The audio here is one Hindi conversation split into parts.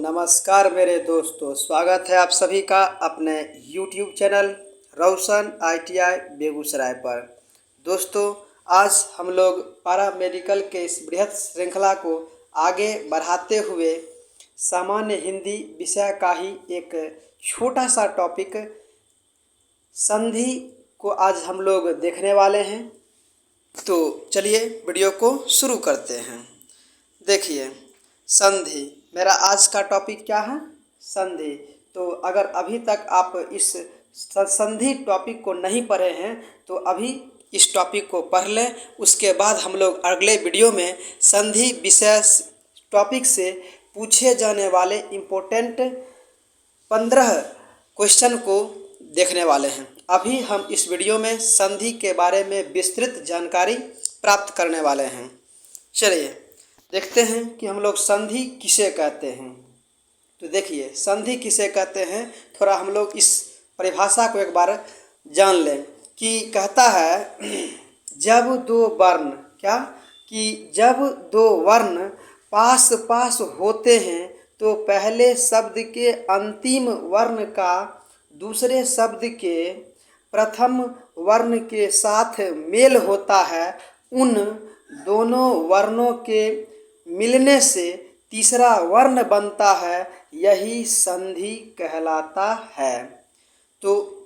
नमस्कार मेरे दोस्तों, स्वागत है आप सभी का अपने YouTube चैनल रोशन ITI बेगूसराय पर। दोस्तों, आज हम लोग पारा मेडिकल के इस बृहद श्रृंखला को आगे बढ़ाते हुए सामान्य हिंदी विषय का ही एक छोटा सा टॉपिक संधि को आज हम लोग देखने वाले हैं। तो चलिए वीडियो को शुरू करते हैं। देखिए, संधि मेरा आज का टॉपिक क्या है? संधि। तो अगर अभी तक आप इस संधि टॉपिक को नहीं पढ़े हैं तो अभी इस टॉपिक को पढ़ लें। उसके बाद हम लोग अगले वीडियो में संधि विषय टॉपिक से पूछे जाने वाले इम्पोर्टेंट 15 क्वेश्चन को देखने वाले हैं। अभी हम इस वीडियो में संधि के बारे में विस्तृत जानकारी प्राप्त करने वाले हैं। चलिए देखते हैं कि हम लोग संधि किसे कहते हैं। तो देखिए, संधि किसे कहते हैं, थोड़ा हम लोग इस परिभाषा को एक बार जान लें कि कहता है जब दो वर्ण जब दो वर्ण पास पास होते हैं तो पहले शब्द के अंतिम वर्ण का दूसरे शब्द के प्रथम वर्ण के साथ मेल होता है। उन दोनों वर्णों के मिलने से तीसरा वर्ण बनता है, यही संधि कहलाता है। तो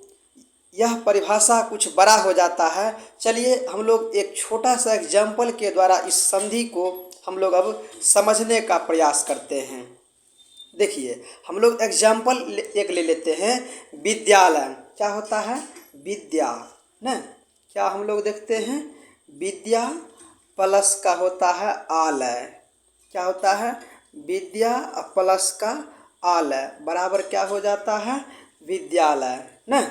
यह परिभाषा कुछ बड़ा हो जाता है। चलिए हम लोग एक छोटा सा एग्जाम्पल के द्वारा इस संधि को हम लोग अब समझने का प्रयास करते हैं। देखिए, हम लोग एग्जाम्पल एक ले लेते हैं। विद्यालय क्या होता है? विद्या न क्या हम लोग देखते हैं? विद्या प्लस का होता है आलय। क्या होता है? विद्या प्लस का आलय बराबर क्या हो जाता है? विद्यालय न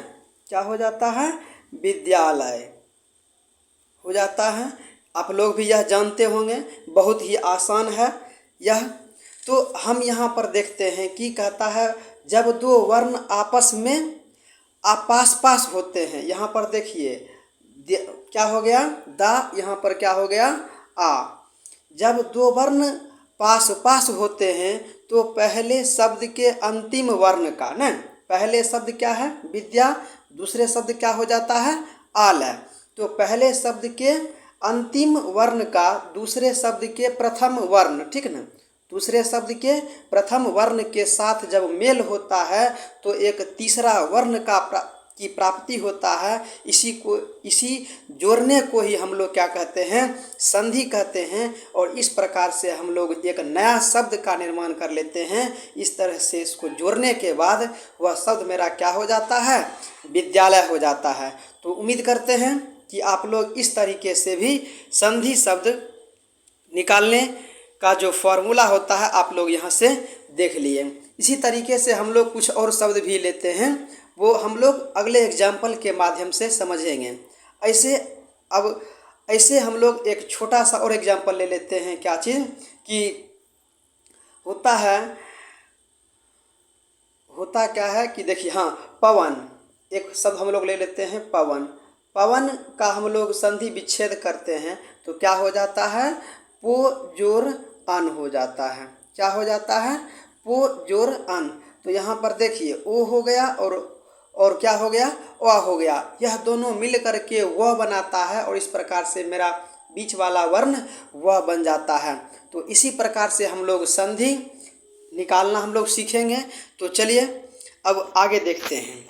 क्या हो जाता है? विद्यालय हो जाता है। आप लोग भी यह जानते होंगे, बहुत ही आसान है यह। तो हम यहाँ पर देखते हैं कि कहता है जब दो वर्ण आपस में पास पास होते हैं। यहाँ पर देखिए क्या हो गया? दा, यहाँ पर क्या हो गया? आ। जब दो वर्ण पास पास होते हैं तो पहले शब्द के अंतिम वर्ण का न पहले शब्द क्या है? विद्या, दूसरे शब्द क्या हो जाता है? आलय। तो पहले शब्द के अंतिम वर्ण का दूसरे शब्द के प्रथम वर्ण, ठीक ना, दूसरे शब्द के प्रथम वर्ण के साथ जब मेल होता है तो एक तीसरा वर्ण की प्राप्ति होता है। इसी जोड़ने को ही हम लोग क्या कहते हैं? संधि कहते हैं। और इस प्रकार से हम लोग एक नया शब्द का निर्माण कर लेते हैं। इस तरह से इसको जोड़ने के बाद वह शब्द मेरा क्या हो जाता है? विद्यालय हो जाता है। तो उम्मीद करते हैं कि आप लोग इस तरीके से भी संधि शब्द निकालने का जो फॉर्मूला होता है आप लोग यहाँ से देख लिए। इसी तरीके से हम लोग कुछ और शब्द भी लेते हैं, वो हम लोग अगले एग्जाम्पल के माध्यम से समझेंगे। ऐसे हम लोग एक छोटा सा और एग्जाम्पल ले लेते हैं। क्या चीज़ कि होता क्या है कि देखिए, हाँ, पवन एक शब्द हम लोग ले लेते हैं। पवन पवन का हम लोग संधि विच्छेद करते हैं तो क्या हो जाता है? पो जोर अन हो जाता है। क्या हो जाता है? पो जोर अन। तो यहाँ पर देखिए ओ हो गया और क्या हो गया? अ हो गया। यह दोनों मिल करके वह बनाता है और इस प्रकार से मेरा बीच वाला वर्ण वह बन जाता है। तो इसी प्रकार से हम लोग संधि निकालना हम लोग सीखेंगे। तो चलिए अब आगे देखते हैं।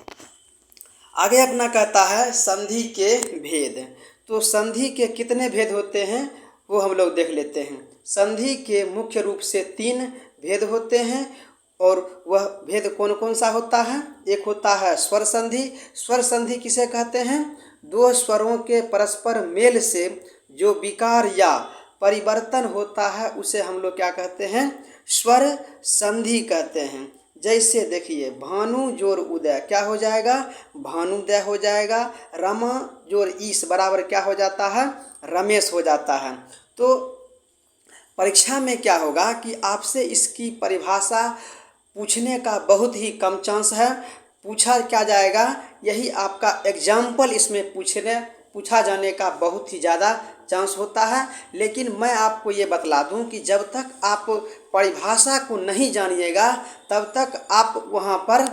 आगे अपना कहता है संधि के भेद। तो संधि के कितने भेद होते हैं वो हम लोग देख लेते हैं। संधि के मुख्य रूप से 3 भेद होते हैं। और वह भेद कौन कौन सा होता है? एक होता है स्वर संधि। स्वर संधि किसे कहते हैं? दो स्वरों के परस्पर मेल से जो विकार या परिवर्तन होता है उसे हम लोग क्या कहते हैं? स्वर संधि कहते हैं। जैसे देखिए, भानु जोर उदय क्या हो जाएगा? भानुदय हो जाएगा। रमा जोर ईश बराबर क्या हो जाता है? रमेश हो जाता है। तो परीक्षा में क्या होगा कि आपसे इसकी परिभाषा पूछने का बहुत ही कम चांस है। पूछा क्या जाएगा? यही आपका एग्जाम्पल इसमें पूछा जाने का बहुत ही ज़्यादा चांस होता है। लेकिन मैं आपको ये बतला दूं कि जब तक आप परिभाषा को नहीं जानिएगा तब तक आप वहाँ पर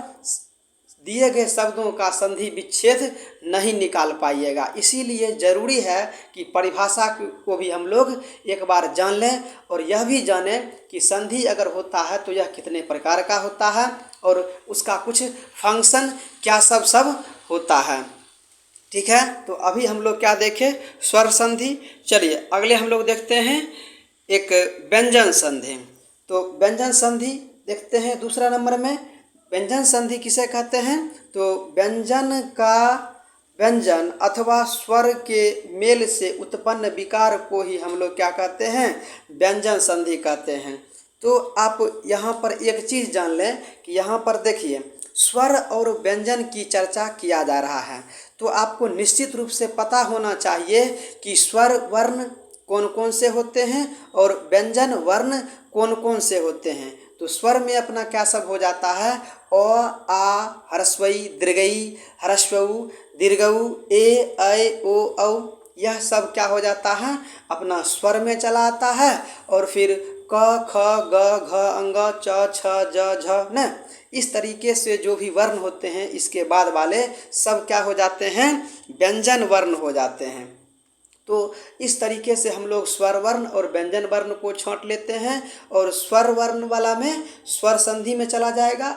दिए गए शब्दों का संधि विच्छेद नहीं निकाल पाइएगा। इसीलिए ज़रूरी है कि परिभाषा को भी हम लोग एक बार जान लें और यह भी जानें कि संधि अगर होता है तो यह कितने प्रकार का होता है और उसका कुछ फंक्शन क्या सब होता है। ठीक है, तो अभी हम लोग क्या देखें, स्वर संधि। चलिए अगले हम लोग देखते हैं एक व्यंजन संधि। तो व्यंजन संधि देखते हैं दूसरा नंबर में। व्यंजन संधि किसे कहते हैं, तो व्यंजन का व्यंजन अथवा स्वर के मेल से उत्पन्न विकार को ही हम लोग क्या कहते हैं, व्यंजन संधि कहते हैं। तो आप यहाँ पर एक चीज़ जान लें कि यहाँ पर देखिए स्वर और व्यंजन की चर्चा किया जा रहा है, तो आपको निश्चित रूप से पता होना चाहिए कि स्वर वर्ण कौन कौन से होते हैं और व्यंजन वर्ण कौन कौन से होते हैं। तो स्वर में अपना क्या सब हो जाता है, अ आ ह्रस्वई दीर्घई ह्रस्वऊ दीर्घऊ ए ऐ ओ औ, यह सब क्या हो जाता है, अपना स्वर में चला आता है। और फिर क ख ग घ अंग च छ ज झ न, इस तरीके से जो भी वर्ण होते हैं इसके बाद वाले सब क्या हो जाते हैं, व्यंजन वर्ण हो जाते हैं। तो इस तरीके से हम लोग स्वर वर्ण और व्यंजन वर्ण को छांट लेते हैं और स्वर वर्ण वाला में स्वर संधि में चला जाएगा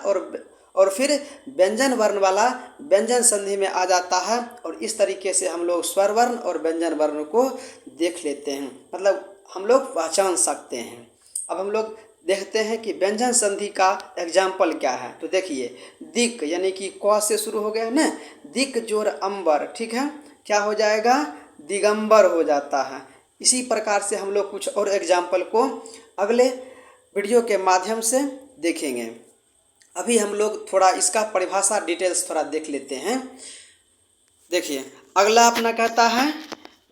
और फिर व्यंजन वर्ण वाला व्यंजन संधि में आ जाता है। और इस तरीके से हम लोग स्वर वर्ण और व्यंजन वर्ण को देख लेते हैं, मतलब हम लोग पहचान सकते हैं। अब हम लोग देखते हैं कि व्यंजन संधि का एग्जाम्पल क्या है। तो देखिए दिक यानी कि क से शुरू हो गया ना, दिक जोर अंबर, ठीक है, क्या हो जाएगा, दिगंबर हो जाता है। इसी प्रकार से हम लोग कुछ और एग्जाम्पल को अगले वीडियो के माध्यम से देखेंगे। अभी हम लोग थोड़ा इसका परिभाषा डिटेल्स थोड़ा देख लेते हैं। देखिए अगला अपना कहता है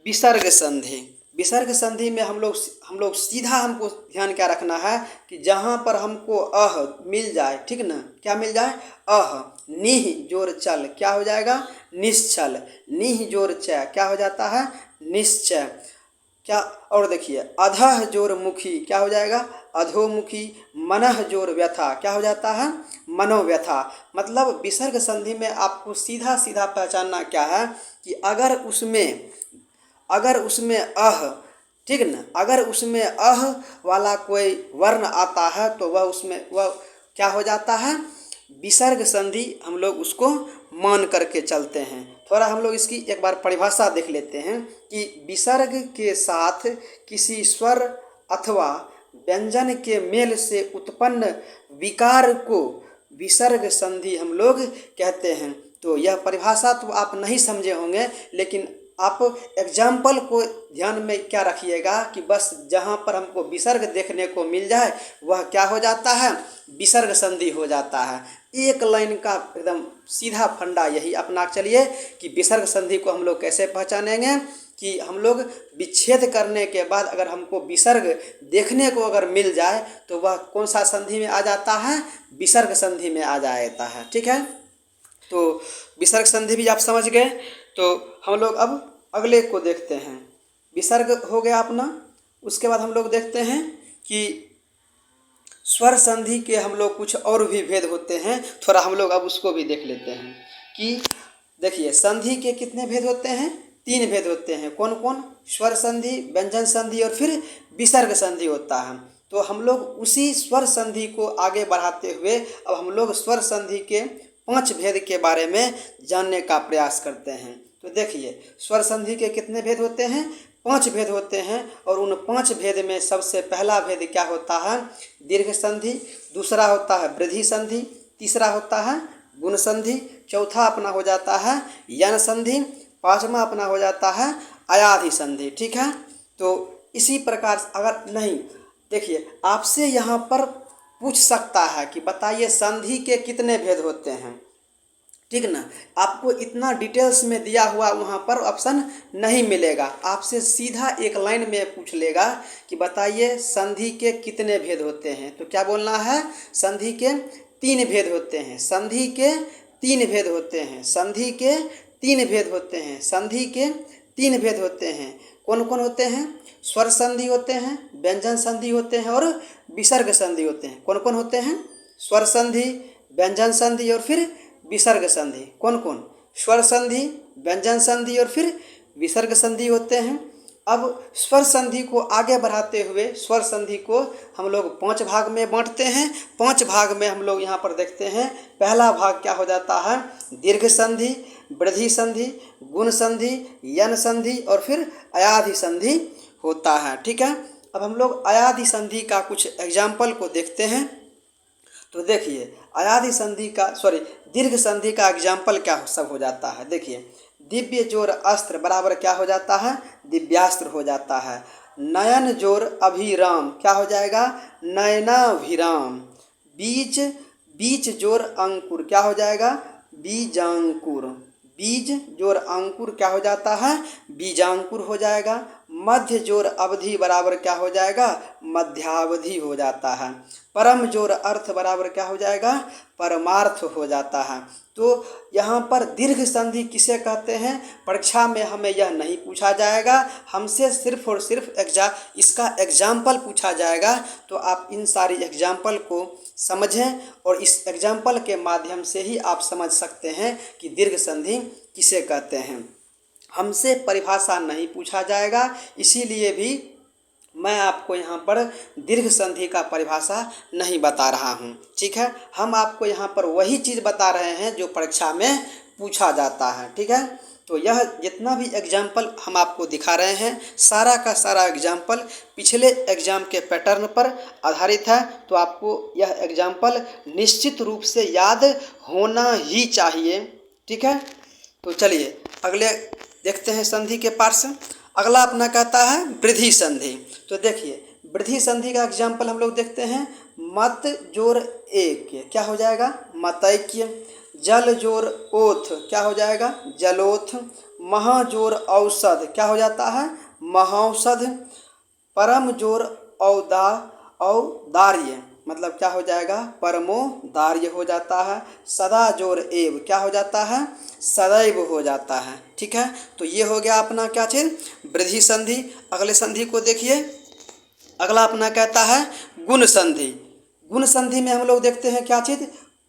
विसर्ग संधि। विसर्ग संधि में हम लोग सीधा हमको ध्यान क्या रखना है कि जहाँ पर हमको अह मिल जाए, ठीक ना, क्या मिल जाए, अह, निह जोर चल क्या हो जाएगा, निश्चल, निह जोर च क्या हो जाता है, निश्चय, क्या। और देखिए अधः जोर मुखी क्या हो जाएगा, अधोमुखी, मनः जोर व्यथा क्या हो जाता है, मनोव्यथा। मतलब विसर्ग संधि में आपको सीधा सीधा पहचानना क्या है कि अगर उसमें अह, ठीक ना, अगर उसमें अह वाला कोई वर्ण आता है तो वह क्या हो जाता है, विसर्ग संधि हम लोग उसको मान करके चलते हैं। थोड़ा हम लोग इसकी एक बार परिभाषा देख लेते हैं कि विसर्ग के साथ किसी स्वर अथवा व्यंजन के मेल से उत्पन्न विकार को विसर्ग संधि हम लोग कहते हैं। तो यह परिभाषा तो आप नहीं समझे होंगे, लेकिन आप एग्जाम्पल को ध्यान में क्या रखिएगा कि बस जहाँ पर हमको विसर्ग देखने को मिल जाए वह क्या हो जाता है, विसर्ग संधि हो जाता है। एक लाइन का एकदम सीधा फंडा यही अपना चलिए कि विसर्ग संधि को हम लोग कैसे पहचानेंगे कि हम लोग विच्छेद करने के बाद अगर हमको विसर्ग देखने को अगर मिल जाए तो वह कौन सा संधि में आ जाता है, विसर्ग संधि में आ जाता है। ठीक है, तो विसर्ग संधि भी आप समझ गए। तो हम लोग अब अगले को देखते हैं। विसर्ग हो गया अपना, उसके बाद हम लोग देखते हैं कि स्वर संधि के हम लोग कुछ और भी भेद होते हैं, थोड़ा हम लोग अब उसको भी देख लेते हैं कि देखिए संधि के कितने भेद होते हैं, 3 भेद होते हैं। कौन कौन, स्वर संधि, व्यंजन संधि और फिर विसर्ग संधि होता है। तो हम लोग उसी स्वर संधि को आगे बढ़ाते हुए अब हम लोग स्वर संधि के 5 भेद के बारे में जानने का प्रयास करते हैं। तो देखिए स्वर संधि के कितने भेद होते हैं, 5 भेद होते हैं। और उन 5 भेद में सबसे पहला भेद क्या होता है, दीर्घ संधि, दूसरा होता है वृद्धि संधि, तीसरा होता है गुण संधि, चौथा अपना हो जाता है यन संधि, 5वां अपना हो जाता है अयाधि संधि। ठीक है, तो इसी प्रकार अगर नहीं, देखिए आपसे यहाँ पर पूछ सकता है कि बताइए संधि के कितने भेद होते हैं, ठीक ना। आपको इतना डिटेल्स में दिया हुआ वहाँ पर ऑप्शन नहीं मिलेगा, आपसे सीधा एक लाइन में पूछ लेगा कि बताइए संधि के कितने भेद होते हैं। तो क्या बोलना है, संधि के 3 भेद होते हैं, संधि के 3 भेद होते हैं, संधि के 3 भेद होते हैं, संधि के 3 भेद होते हैं। कौन कौन होते हैं, स्वर संधि होते हैं, व्यंजन संधि होते हैं और विसर्ग संधि होते हैं। कौन कौन होते हैं? स्वर संधि, व्यंजन संधि और फिर विसर्ग संधि। कौन कौन? स्वर संधि, व्यंजन संधि और फिर विसर्ग संधि होते हैं। अब स्वर संधि को आगे बढ़ाते हुए स्वर संधि को हम लोग 5 भाग में बांटते हैं। 5 भाग में हम लोग यहाँ पर देखते हैं। पहला भाग क्या हो जाता है? दीर्घ संधि, वृद्धि संधि, गुण संधि, यन संधि और फिर अयाधि संधि होता है। ठीक है। अब हम लोग अयाधि संधि का कुछ एग्जाम्पल को देखते हैं। तो देखिए अयाधि संधि का दीर्घ संधि का एग्जाम्पल क्या सब हो जाता है। देखिए दिव्य जोर अस्त्र बराबर क्या हो जाता है? दिव्यास्त्र हो जाता है। नयन जोर अभिराम क्या हो जाएगा? नयनाभिराम। बीज बीज जोर अंकुर क्या हो जाएगा? बीजांकुर। बीज जोर अंकुर क्या हो जाता है? बीजांकुर हो जाएगा। मध्य जोर अवधि बराबर क्या हो जाएगा? मध्यावधि हो जाता है। परम जोर अर्थ बराबर क्या हो जाएगा? परमार्थ हो जाता है। तो यहाँ पर दीर्घ संधि किसे कहते हैं? परीक्षा में हमें यह नहीं पूछा जाएगा, हमसे सिर्फ और सिर्फ इसका एग्जाम्पल पूछा जाएगा। तो आप इन सारी एग्जाम्पल को समझें और इस एग्जाम्पल के माध्यम से ही आप समझ सकते हैं कि दीर्घ संधि किसे कहते हैं। हमसे परिभाषा नहीं पूछा जाएगा, इसीलिए भी मैं आपको यहाँ पर दीर्घ संधि का परिभाषा नहीं बता रहा हूँ। ठीक है। हम आपको यहाँ पर वही चीज़ बता रहे हैं जो परीक्षा में पूछा जाता है। ठीक है। तो यह जितना भी एग्जाम्पल हम आपको दिखा रहे हैं, सारा का सारा एग्जाम्पल पिछले एग्ज़ाम के पैटर्न पर आधारित है। तो आपको यह एग्जाम्पल निश्चित रूप से याद होना ही चाहिए। ठीक है। तो चलिए अगले देखते हैं संधि के पार्ट्स। अगला अपना कहता है वृद्धि संधि। तो देखिए वृद्धि संधि का एग्जाम्पल हम लोग देखते हैं। मत जोर ऐक्य क्या हो जाएगा? मतैक्य। जल जोर ओथ क्या हो जाएगा? जलोथ। महा जोर औषध क्या हो जाता है? महौषध। परम जोर औदार्य मतलब क्या हो जाएगा? परमोदार्य हो जाता है। सदा जोर एव क्या हो जाता है? सदैव हो जाता है। ठीक है। तो ये हो गया अपना क्या चीज़? वृद्धि संधि। अगले संधि को देखिए। अगला अपना कहता है गुण संधि। गुण संधि में हम लोग देखते हैं क्या चीज़?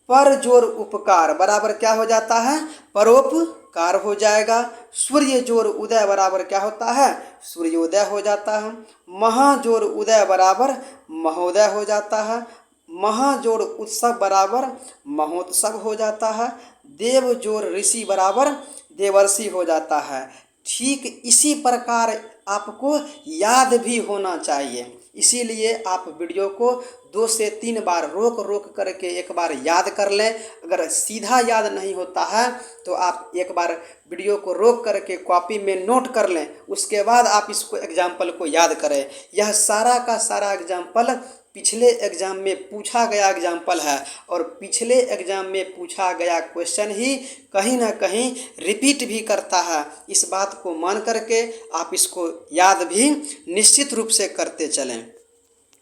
पर जोर उपकार बराबर क्या हो जाता है? परोपकार हो जाएगा। सूर्य जोर उदय बराबर क्या होता है? सूर्योदय हो जाता है। महा जोर उदय बराबर महोदय हो जाता है। महा जोड़ उत्सव बराबर महोत्सव हो जाता है। देव जोड़ ऋषि बराबर देवर्षि हो जाता है। ठीक इसी प्रकार आपको याद भी होना चाहिए, इसीलिए आप वीडियो को 2 से 3 बार रोक करके एक बार याद कर लें। अगर सीधा याद नहीं होता है तो आप एक बार वीडियो को रोक करके कॉपी में नोट कर लें, उसके बाद आप इसको एग्जाम्पल को याद करें। यह सारा का सारा एग्जाम्पल पिछले एग्ज़ाम में पूछा गया एग्जाम्पल है और पिछले एग्ज़ाम में पूछा गया क्वेश्चन ही कहीं ना कहीं रिपीट भी करता है। इस बात को मान करके आप इसको याद भी निश्चित रूप से करते चलें।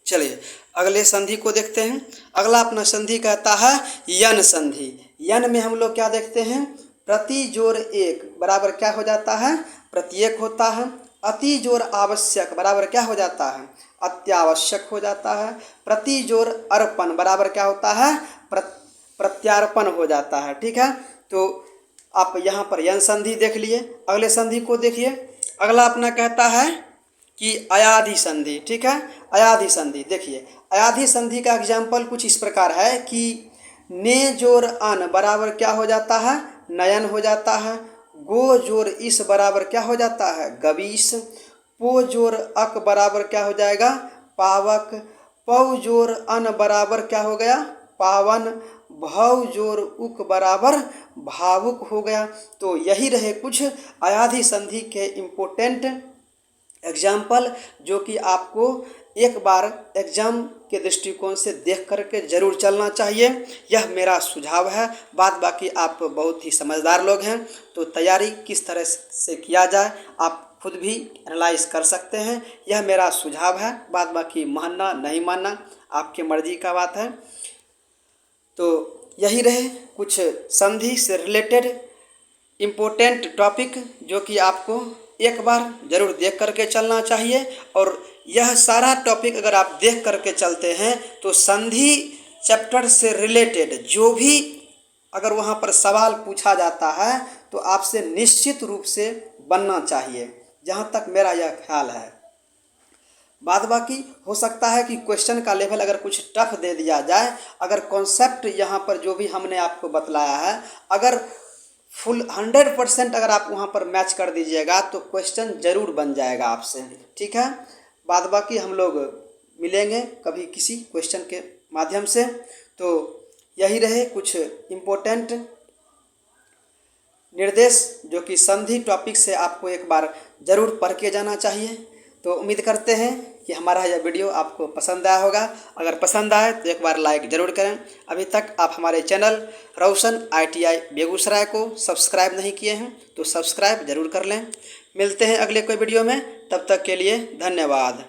चलिए अगले संधि को देखते हैं। अगला अपना संधि कहता है यन संधि। यन में हम लोग क्या देखते हैं? प्रति जोर एक बराबर क्या हो जाता है? प्रत्येक होता है। अति जोर आवश्यक बराबर क्या हो जाता है? अत्यावश्यक हो जाता है। प्रति जोर अर्पण बराबर क्या होता है? प्रत्यार्पण हो जाता है। ठीक है। तो आप यहाँ पर यन संधि देख लिए। अगले संधि को देखिए। अगला अपना कहता है कि अयाधि संधि। ठीक है। अयाधि संधि देखिए, अयाधि संधि का एग्जाम्पल कुछ इस प्रकार है कि ने जोर अन बराबर क्या हो जाता है? नयन हो जाता है। गो जोर इस बराबर क्या हो जाता है? गवीश। पो जोर अक बराबर क्या हो जाएगा? पावक। पौ जोर अन बराबर क्या हो गया? पावन। भव जोर उक बराबर भावुक हो गया। तो यही रहे कुछ अयाधि संधि के इम्पोर्टेंट एग्जाम्पल, जो कि आपको एक बार एग्ज़ाम के दृष्टिकोण से देख करके ज़रूर चलना चाहिए। यह मेरा सुझाव है। बाद बाकी आप बहुत ही समझदार लोग हैं, तो तैयारी किस तरह से किया जाए आप खुद भी एनालाइज कर सकते हैं। यह मेरा सुझाव है। बाद बाकी मानना नहीं मानना आपके मर्जी का बात है। तो यही रहे कुछ संधि से रिलेटेड इम्पोर्टेंट टॉपिक जो कि आपको एक बार ज़रूर देख करके चलना चाहिए। और यह सारा टॉपिक अगर आप देख करके चलते हैं तो संधि चैप्टर से रिलेटेड जो भी अगर वहाँ पर सवाल पूछा जाता है तो आपसे निश्चित रूप से बनना चाहिए, जहाँ तक मेरा यह ख्याल है। बाद बाकी हो सकता है कि क्वेश्चन का लेवल अगर कुछ टफ दे दिया जाए, अगर कॉन्सेप्ट यहाँ पर जो भी हमने आपको बतलाया है अगर फुल 100% अगर आप वहाँ पर मैच कर दीजिएगा तो क्वेश्चन ज़रूर बन जाएगा आपसे, ठीक है। बाद बाकी हम लोग मिलेंगे कभी किसी क्वेश्चन के माध्यम से। तो यही रहे कुछ इम्पोर्टेंट निर्देश जो कि संधि टॉपिक से आपको एक बार ज़रूर पढ़ के जाना चाहिए। तो उम्मीद करते हैं कि हमारा यह वीडियो आपको पसंद आया होगा। अगर पसंद आए तो एक बार लाइक ज़रूर करें। अभी तक आप हमारे चैनल रोशन ITI बेगूसराय को सब्सक्राइब नहीं किए हैं तो सब्सक्राइब ज़रूर कर लें। मिलते हैं अगले कोई वीडियो में, तब तक के लिए धन्यवाद।